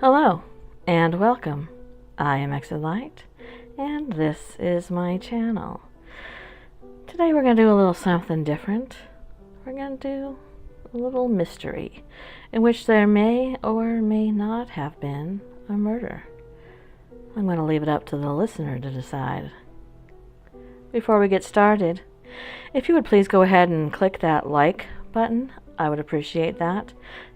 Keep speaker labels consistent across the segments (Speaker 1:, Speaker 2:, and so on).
Speaker 1: Hello and welcome. I am Light, and this is my channel. Today we're going to do a little something different. We're going to do a little mystery in which there may or may not have been a murder. I'm going to leave it up to the listener to decide. Before we get started, if you would please go ahead and click that like button, I would appreciate that.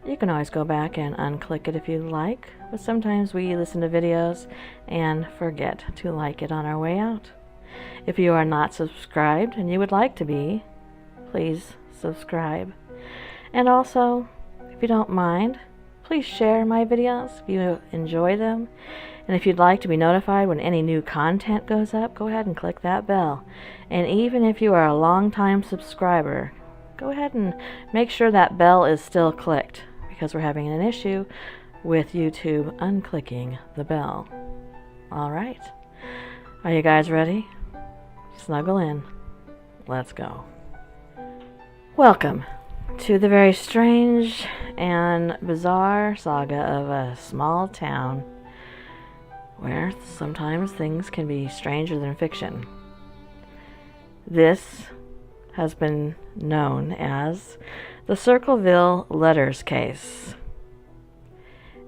Speaker 1: You can always go back and unclick it if you'd like, but sometimes we listen to videos and forget to like it on our way out. If you are not subscribed and you would like to be, please subscribe. And also, if you don't mind, please share my videos if you enjoy them. And if you'd like to be notified when any new content goes up, go ahead and click that bell. And even if you are a long-time subscriber, go ahead and make sure that bell is still clicked, because we're having an issue with YouTube unclicking the bell. Alright, are you guys ready? Snuggle in. Let's go. Welcome to the very strange and bizarre saga of a small town where sometimes things can be stranger than fiction. This has been known as the Circleville letters case.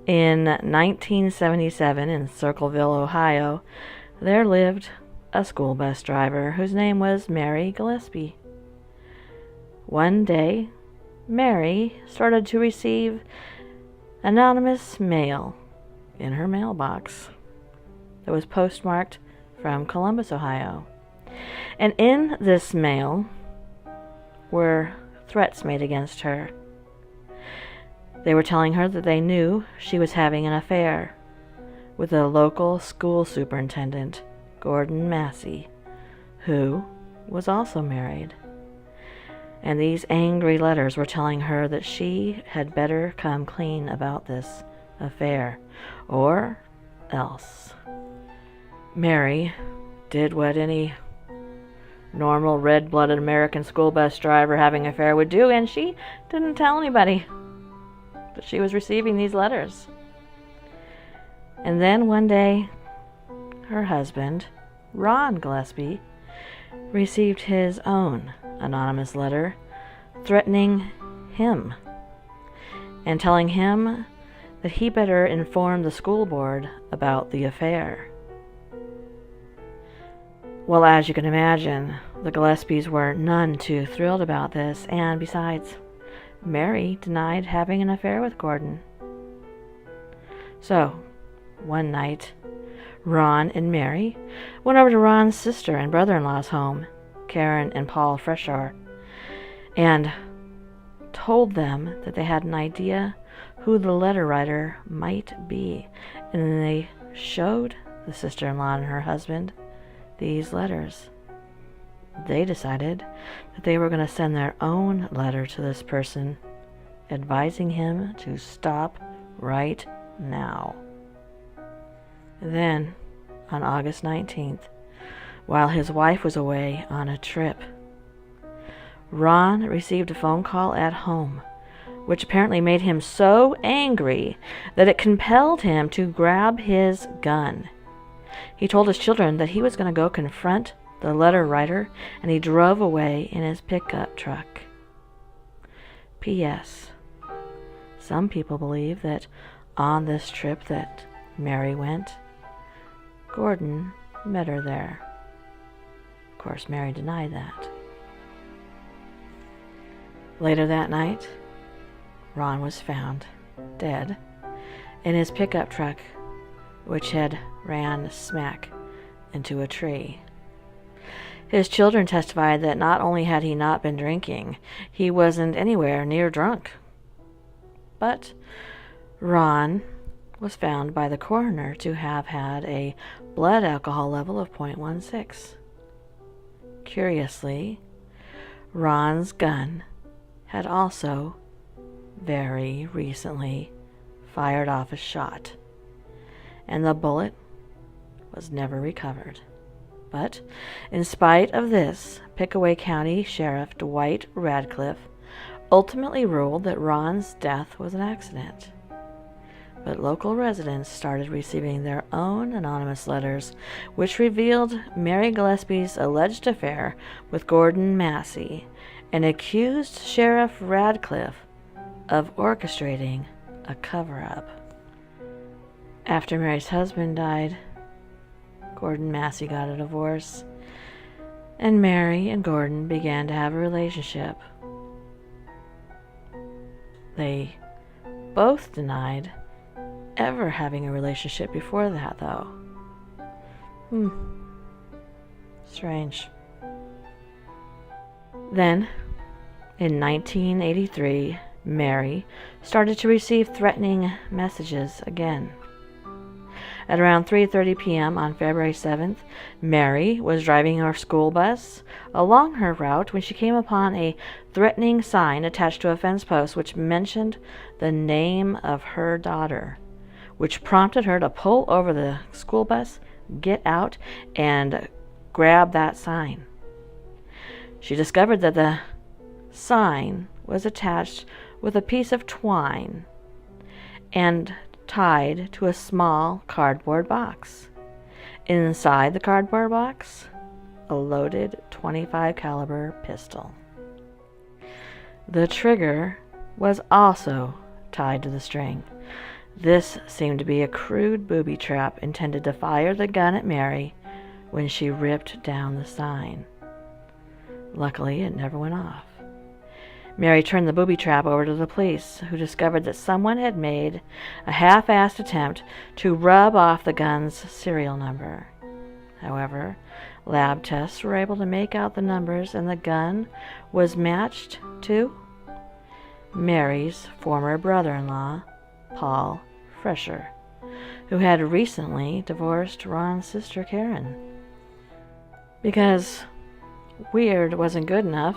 Speaker 1: In 1977 in Circleville, Ohio, there lived a school bus driver whose name was Mary Gillespie. One day, Mary started to receive anonymous mail in her mailbox that was postmarked from Columbus, Ohio. And in this mail were threats made against her. They were telling her that they knew she was having an affair with a local school superintendent, Gordon Massey, who was also married. And these angry letters were telling her that she had better come clean about this affair, or else. Mary did what any normal red-blooded American school bus driver having an affair would do, and she didn't tell anybody that she was receiving these letters. And then one day, her husband, Ron Gillespie, received his own anonymous letter threatening him and telling him that he better inform the school board about the affair. Well, as you can imagine, the Gillespies were none too thrilled about this, and besides, Mary denied having an affair with Gordon. So, one night, Ron and Mary went over to Ron's sister and brother-in-law's home, Karen and Paul Freshaw, and told them that they had an idea who the letter writer might be, and then they showed the sister-in-law and her husband these letters. They decided that they were going to send their own letter to this person, advising him to stop right now. Then, on August 19th, while his wife was away on a trip, Ron received a phone call at home, which apparently made him so angry that it compelled him to grab his gun. He told his children that he was going to go confront the letter writer, and he drove away in his pickup truck. P.S. Some people believe that on this trip that Mary went, Gordon met her there. Of course, Mary denied that. Later that night, Ron was found dead in his pickup truck, which had ran smack into a tree. His children testified that not only had he not been drinking, he wasn't anywhere near drunk. But Ron was found by the coroner to have had a blood alcohol level of 0.16. Curiously, Ron's gun had also very recently fired off a shot, and the bullet was never recovered. But in spite of this, Pickaway County Sheriff Dwight Radcliffe ultimately ruled that Ron's death was an accident. but local residents started receiving their own anonymous letters, which revealed Mary Gillespie's alleged affair with Gordon Massey and accused Sheriff Radcliffe of orchestrating a cover-up. After Mary's husband died, Gordon Massey got a divorce, and Mary and Gordon began to have a relationship. They both denied ever having a relationship before that, though. Strange. Then, in 1983, Mary started to receive threatening messages again. At around 3:30 p.m. on February 7th, Mary was driving her school bus along her route when she came upon a threatening sign attached to a fence post which mentioned the name of her daughter, which prompted her to pull over the school bus, get out, and grab that sign. She discovered that the sign was attached with a piece of twine and tied to a small cardboard box. Inside the cardboard box, a loaded .25 caliber pistol. The trigger was also tied to the string. This seemed to be a crude booby trap intended to fire the gun at Mary when she ripped down the sign. Luckily, it never went off. Mary turned the booby trap over to the police, who discovered that someone had made a half-assed attempt to rub off the gun's serial number. However, lab tests were able to make out the numbers, and the gun was matched to Mary's former brother-in-law, Paul Fresher, who had recently divorced Ron's sister Karen. Because weird wasn't good enough,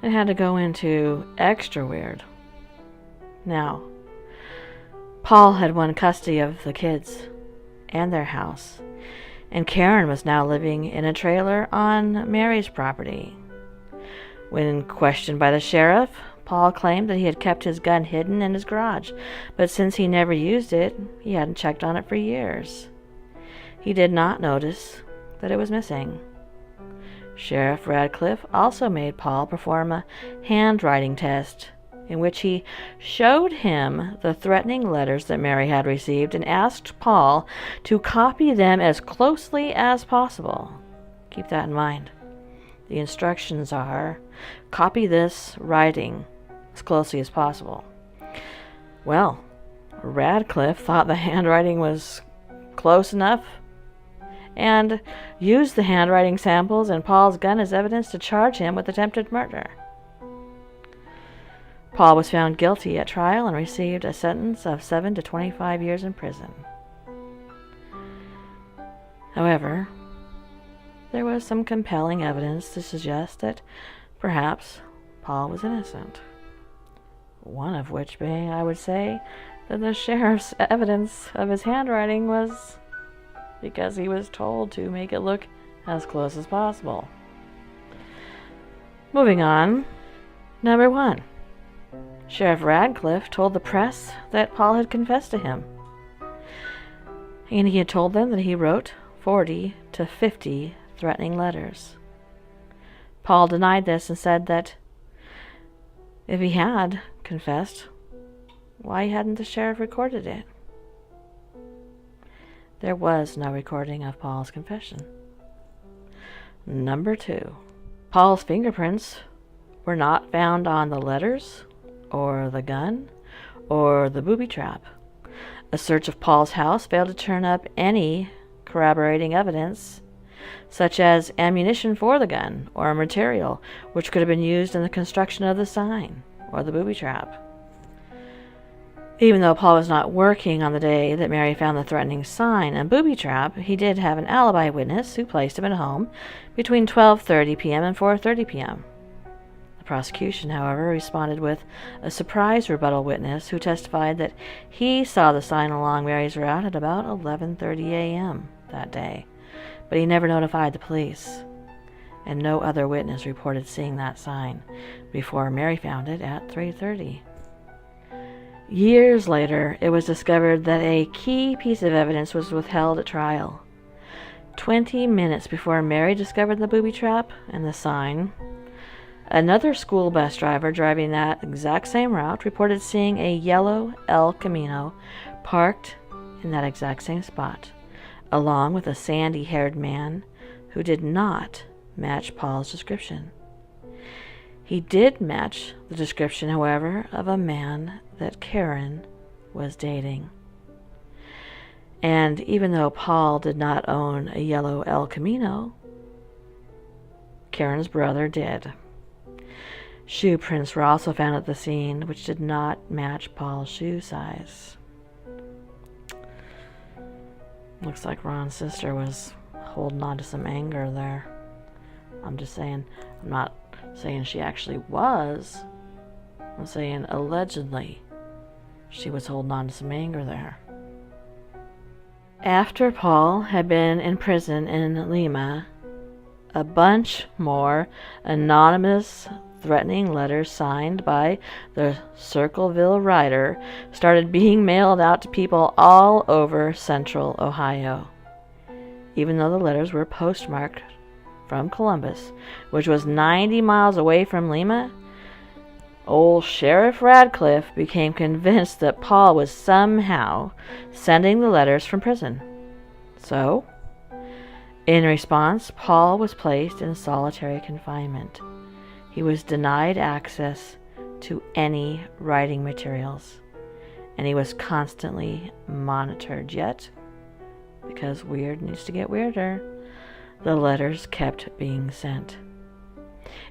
Speaker 1: it had to go into extra weird. Now, Paul had won custody of the kids and their house, and Karen was now living in a trailer on Mary's property. When questioned by the sheriff, Paul claimed that he had kept his gun hidden in his garage, but since he never used it, he hadn't checked on it for years. He did not notice that it was missing. Sheriff Radcliffe also made Paul perform a handwriting test in which he showed him the threatening letters that Mary had received and asked Paul to copy them as closely as possible. Keep that in mind. The instructions are, copy this writing as closely as possible. Well, Radcliffe thought the handwriting was close enough and used the handwriting samples and Paul's gun as evidence to charge him with attempted murder. Paul was found guilty at trial and received a sentence of 7 to 25 years in prison. However, there was some compelling evidence to suggest that perhaps Paul was innocent. One of which being, I would say, that the sheriff's evidence of his handwriting was because he was told to make it look as close as possible. Moving on. Number 1. Sheriff Radcliffe told the press that Paul had confessed to him, and he had told them that he wrote 40 to 50 threatening letters. Paul denied this and said that if he had confessed, why hadn't the sheriff recorded it? There was no recording of Paul's confession. Number 2. Paul's fingerprints were not found on the letters, or the gun, or the booby trap. A search of Paul's house failed to turn up any corroborating evidence, such as ammunition for the gun, or material which could have been used in the construction of the sign, or the booby trap. Even though Paul was not working on the day that Mary found the threatening sign and booby trap, he did have an alibi witness who placed him at home between 12:30 p.m. and 4:30 p.m. The prosecution, however, responded with a surprise rebuttal witness who testified that he saw the sign along Mary's route at about 11:30 a.m. that day, but he never notified the police, and no other witness reported seeing that sign before Mary found it at 3:30. Years later, it was discovered that a key piece of evidence was withheld at trial. 20 minutes before Mary discovered the booby trap and the sign, another school bus driver driving that exact same route reported seeing a yellow El Camino parked in that exact same spot, along with a sandy-haired man who did not match Paul's description. He did match the description, however, of a man that Karen was dating. And even though Paul did not own a yellow El Camino, Karen's brother did. Shoe prints were also found at the scene, which did not match Paul's shoe size. Looks like Ron's sister was holding on to some anger there. I'm just saying, I'm not saying she actually was. I'm saying allegedly she was holding on to some anger there. After Paul had been in prison in Lima, a bunch more anonymous threatening letters signed by the Circleville writer started being mailed out to people all over central Ohio. Even though the letters were postmarked from Columbus, which was 90 miles away from Lima, old Sheriff Radcliffe became convinced that Paul was somehow sending the letters from prison. So, in response, Paul was placed in solitary confinement. He was denied access to any writing materials, and he was constantly monitored. Yet, because weird needs to get weirder, the letters kept being sent.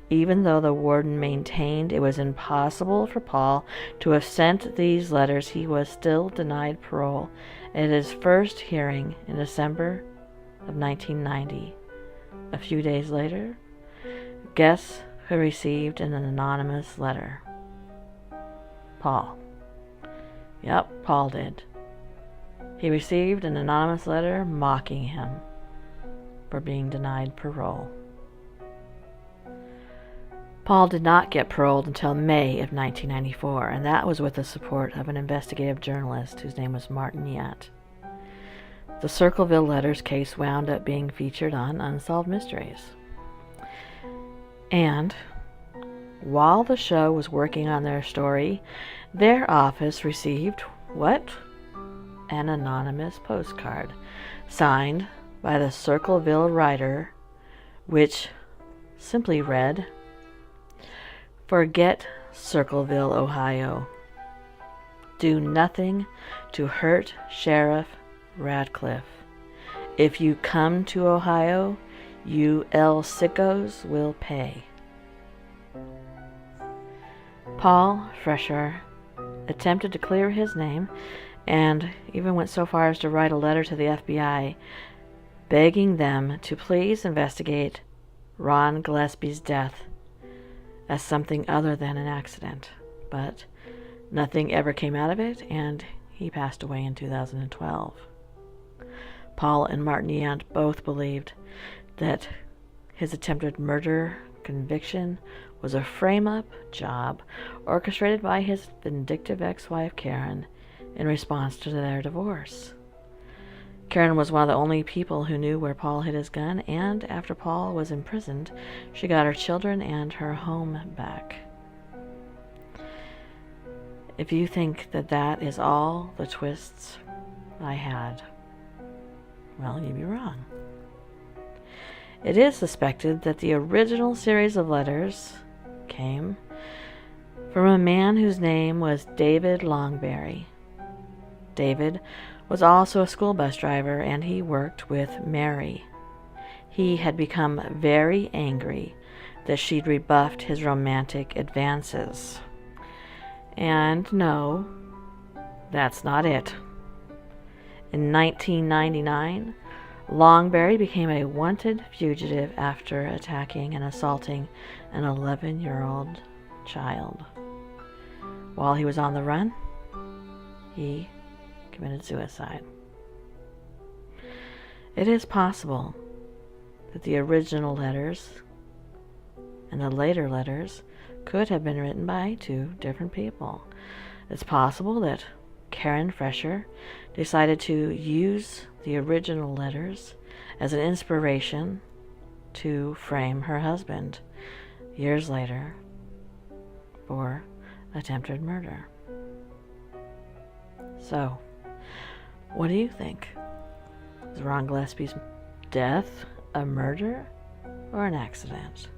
Speaker 1: Even though the warden maintained it was impossible for Paul to have sent these letters, he was still denied parole at his first hearing in December of 1990. A few days later, guess who received an anonymous letter? Paul. Yep, Paul did. He received an anonymous letter mocking him for being denied parole. Paul did not get paroled until May of 1994, and that was with the support of an investigative journalist whose name was Martin Yat. The Circleville letters case wound up being featured on Unsolved Mysteries. And while the show was working on their story, their office received what? An anonymous postcard signed by the Circleville writer, which simply read, "Forget Circleville, Ohio. Do nothing to hurt Sheriff Radcliffe. If you come to Ohio, you El Sickos will pay." Paul Fresher attempted to clear his name and even went so far as to write a letter to the FBI begging them to please investigate Ron Gillespie's death as something other than an accident. But nothing ever came out of it, and he passed away in 2012. Paul and Martin Yant both believed that his attempted murder conviction was a frame-up job orchestrated by his vindictive ex-wife Karen in response to their divorce. Karen was one of the only people who knew where Paul hid his gun, and after Paul was imprisoned, she got her children and her home back. If you think that that is all the twists I had, well, you'd be wrong. It is suspected that the original series of letters came from a man whose name was David Longberry. David was also a school bus driver, and he worked with Mary. He had become very angry that she'd rebuffed his romantic advances. And no, that's not it. In 1999, Longberry became a wanted fugitive after attacking and assaulting an 11-year-old child. While he was on the run, he committed suicide. It is possible that the original letters and the later letters could have been written by two different people. It's possible that Karen Fresher decided to use the original letters as an inspiration to frame her husband years later for attempted murder. So, what do you think? Is Ron Gillespie's death a murder or an accident?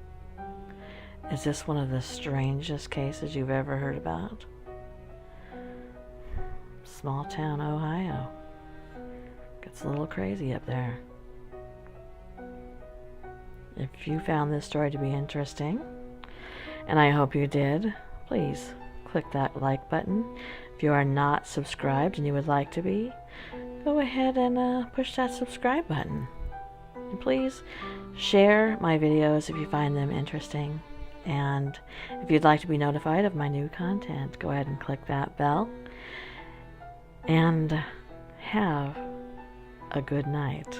Speaker 1: Is this one of the strangest cases you've ever heard about? Small town Ohio. Gets a little crazy up there. If you found this story to be interesting, and I hope you did, please click that like button. If you are not subscribed and you would like to be, go ahead and push that subscribe button. And please share my videos if you find them interesting. And if you'd like to be notified of my new content, go ahead and click that bell. And have a good night.